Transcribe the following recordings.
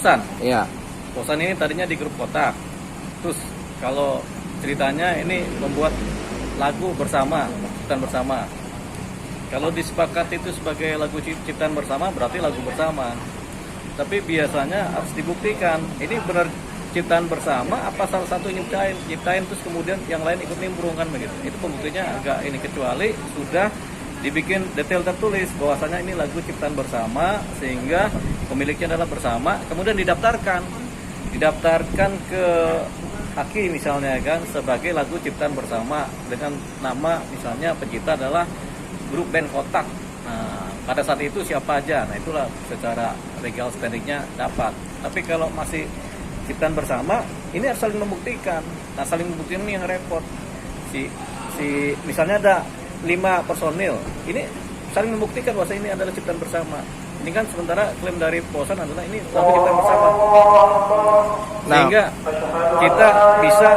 Posan. Iya. Posan ini tadinya di grup kotak. Terus kalau ceritanya ini membuat lagu bersama, ciptaan bersama. Kalau disepakati itu sebagai lagu ciptaan bersama berarti lagu bersama. Tapi biasanya harus dibuktikan ini benar ciptaan bersama apa salah satu nyiptain terus kemudian yang lain ikut nimbrung kan begitu. Itu pembuktiannya agak ini, kecuali sudah dibikin detail tertulis bahwasanya ini lagu ciptaan bersama sehingga pemiliknya adalah bersama, kemudian didaftarkan ke Haki misalnya kan sebagai lagu ciptaan bersama dengan nama misalnya pencipta adalah grup band Kotak. Nah, pada saat itu siapa aja, nah itulah secara legal standingnya dapat. Tapi kalau masih ciptaan bersama, ini harus saling membuktikan. Nah, saling membuktikan ini yang repot. Si misalnya ada 5 personil, ini saling membuktikan bahwa ini adalah ciptaan bersama. Ini kan sementara klaim dari Posan adalah ini lagu ciptaan bersama. Sehingga kita bisa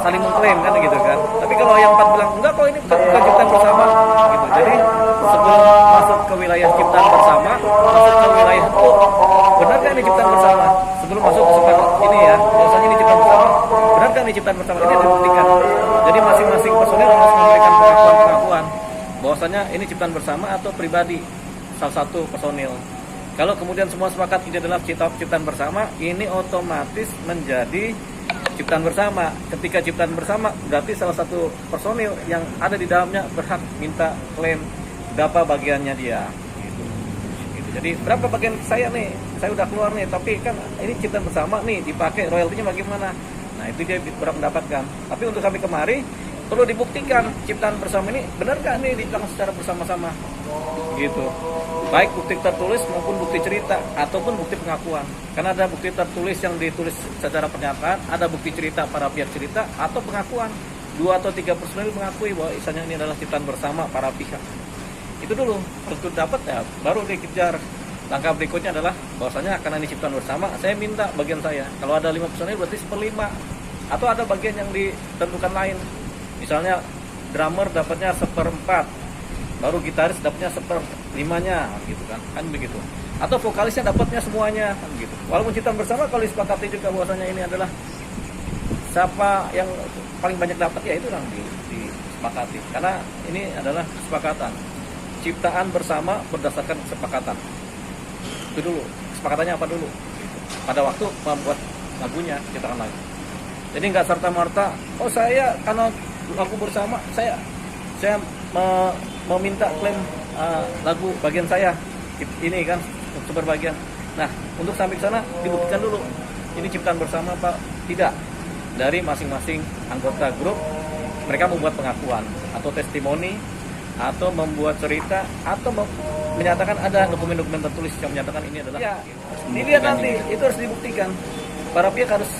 saling mengklaim kan gitu kan. Tapi kalau yang 4 bilang enggak kok ini bukan ciptaan bersama gitu. Jadi sebelum masuk ke wilayah ciptaan bersama, masuk ke wilayah benarkah ini ciptaan bersama? Sebelum masuk ke sepakat ini ya, bahwasanya ini ciptaan bersama, benarkah ini ciptaan bersama? Ini dibuktikan. Jadi masing-masing personil harus memberikan pengakuan bahwasanya ini ciptaan bersama atau pribadi salah satu personil. Kalau kemudian semua sepakat ini adalah ciptaan bersama, ini otomatis menjadi ciptaan bersama. Ketika ciptaan bersama, berarti salah satu personil yang ada di dalamnya berhak minta klaim berapa bagiannya dia. Gitu. Jadi berapa bagian saya nih? Saya udah keluar nih, tapi kan ini ciptaan bersama nih, dipakai royaltinya bagaimana? Nah itu dia berhak mendapatkan. Tapi untuk sampai kemari perlu dibuktikan ciptaan bersama ini benarkah nih diciptakan secara bersama-sama, gitu. Baik bukti tertulis maupun bukti cerita ataupun bukti pengakuan. Karena ada bukti tertulis yang ditulis secara pernyataan, ada bukti cerita para pihak cerita atau pengakuan 2 atau 3 personil mengakui bahwa misalnya ini adalah ciptaan bersama para pihak. Itu dulu, untuk dapat ya baru dikejar. Langkah berikutnya adalah bahwasanya karena ini ciptaan bersama, saya minta bagian saya. Kalau ada 5 personil berarti 1/5 atau ada bagian yang ditentukan lain. Misalnya drummer dapatnya 1/4, baru gitaris dapatnya 1/5-nya gitu kan begitu. Atau vokalisnya dapatnya semuanya kan begitu. Walaupun ciptaan bersama, kalau disepakati juga bahwasanya ini adalah siapa yang paling banyak dapat ya itu yang disepakati. Karena ini adalah kesepakatan. Ciptaan bersama berdasarkan kesepakatan. Itu dulu. Kesepakatannya apa dulu? Pada waktu membuat lagunya, ciptaan lagu. Jadi nggak serta-merta, oh saya karena lagu bersama saya meminta klaim lagu bagian saya ini kan super bagian. Nah untuk sampai ke sana dibuktikan dulu ini ciptaan bersama apa tidak dari masing-masing anggota grup. Mereka membuat pengakuan atau testimoni atau membuat cerita atau menyatakan ada dokumen-dokumen tertulis yang menyatakan ini adalah ya, dilihat nanti itu harus dibuktikan. Para pihak harus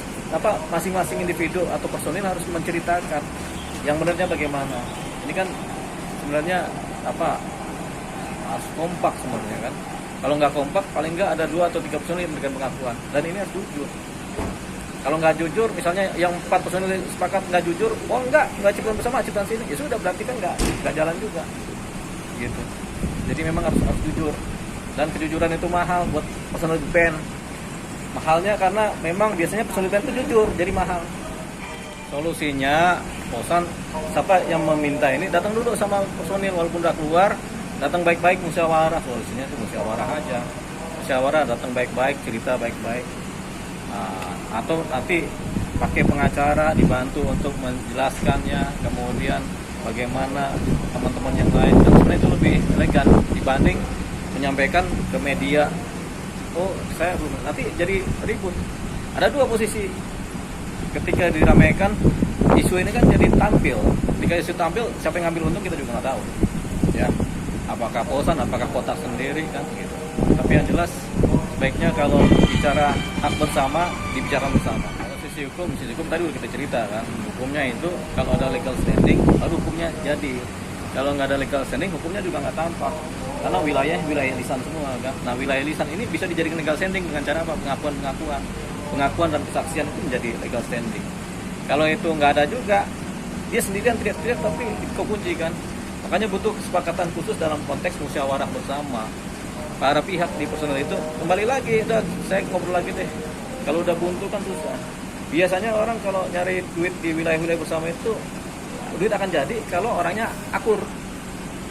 masing-masing individu atau personil harus menceritakan yang benarnya bagaimana. Ini kan sebenarnya harus kompak sebenarnya kan. Kalau nggak kompak paling nggak ada 2 atau 3 personil yang memberikan pengakuan dan ini harus jujur. Kalau nggak jujur, misalnya yang 4 personil sepakat nggak jujur, oh nggak ciptaan bersama, ciptaan sini, ya sudah berarti kan nggak jalan juga, gitu. Jadi memang harus jujur dan kejujuran itu mahal buat personil band. Mahalnya karena memang biasanya personil band itu jujur, jadi mahal. Solusinya, Posan, siapa yang meminta ini datang dulu sama personil walaupun udah keluar, datang baik-baik musyawarah. Solusinya itu musyawarah aja, musyawarah datang baik-baik, cerita baik-baik. Atau nanti pakai pengacara dibantu untuk menjelaskannya, kemudian bagaimana teman-teman yang lain, dan sebenarnya itu lebih elegan dibanding menyampaikan ke media. Oh saya belum, nanti jadi ribut. Ada 2 posisi ketika diramaikan isu ini kan jadi tampil. Ketika isu tampil, siapa yang ngambil untung kita juga nggak tahu ya, apakah Posan, apakah Kotak sendiri kan gitu. Tapi yang jelas sebaiknya kalau bicara hak bersama, dibicarakan bersama. Kalau sisi hukum tadi udah kita cerita kan, hukumnya itu kalau ada legal standing baru hukumnya jadi. Kalau nggak ada legal standing, hukumnya juga nggak tampak karena wilayah lisan semua kan. Nah wilayah lisan ini bisa dijadikan legal standing dengan cara apa? Pengakuan dan kesaksian itu menjadi legal standing. Kalau itu nggak ada juga, dia sendirian teriak-teriak tapi kekunci kan. Makanya butuh kesepakatan khusus dalam konteks musyawarah bersama. para pihak di personal itu kembali lagi, udah saya ngobrol lagi deh. Kalau udah buntu kan susah. Biasanya orang kalau nyari duit di wilayah-wilayah bersama itu duit akan jadi kalau orangnya akur.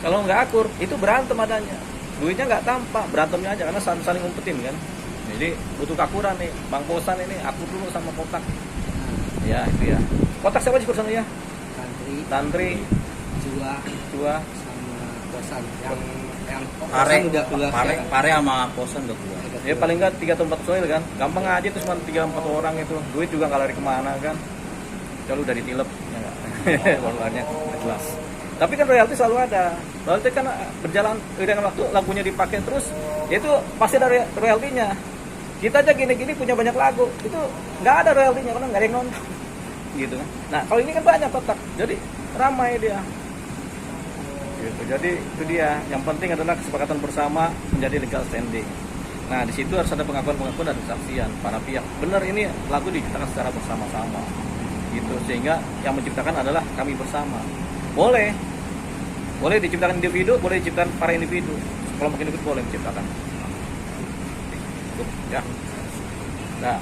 Kalau nggak akur itu berantem adanya. Duitnya nggak tampak, berantemnya aja karena saling umpetin kan. Jadi butuh keakuran nih. Bang Posan ini akur dulu sama Kotak. Ya itu ya. Kotak siapa sih personalnya? Tantri, Cua, sama Posan yang Pare udah keluar sekarang. Pare sama Posan udah keluar. ya paling nggak 3 atau 4 personil kan. Gampang aja tuh cuma 3-4 orang itu. Duit juga nggak lari kemana kan. Kalau udah ditilep, ya nggak. Warnanya jelas. Tapi kan royalti selalu ada. Royalti kan berjalan dengan waktu, lagunya dipakai terus, itu pasti ada royaltinya. Kita aja gini-gini punya banyak lagu, itu nggak ada royaltinya karena nggak ada yang nonton. Gitu kan. Nah kalau ini kan banyak Kotak, jadi ramai dia. Gitu. Jadi itu dia. Yang penting adalah kesepakatan bersama menjadi legal standing. Nah di situ harus ada pengakuan-pengakuan dan kesaksian para pihak. Benar ini lagu diciptakan secara bersama-sama. Gitu sehingga yang menciptakan adalah kami bersama. Boleh diciptakan individu, boleh diciptakan para individu. Kelompok individu boleh menciptakan. Ya. Nah.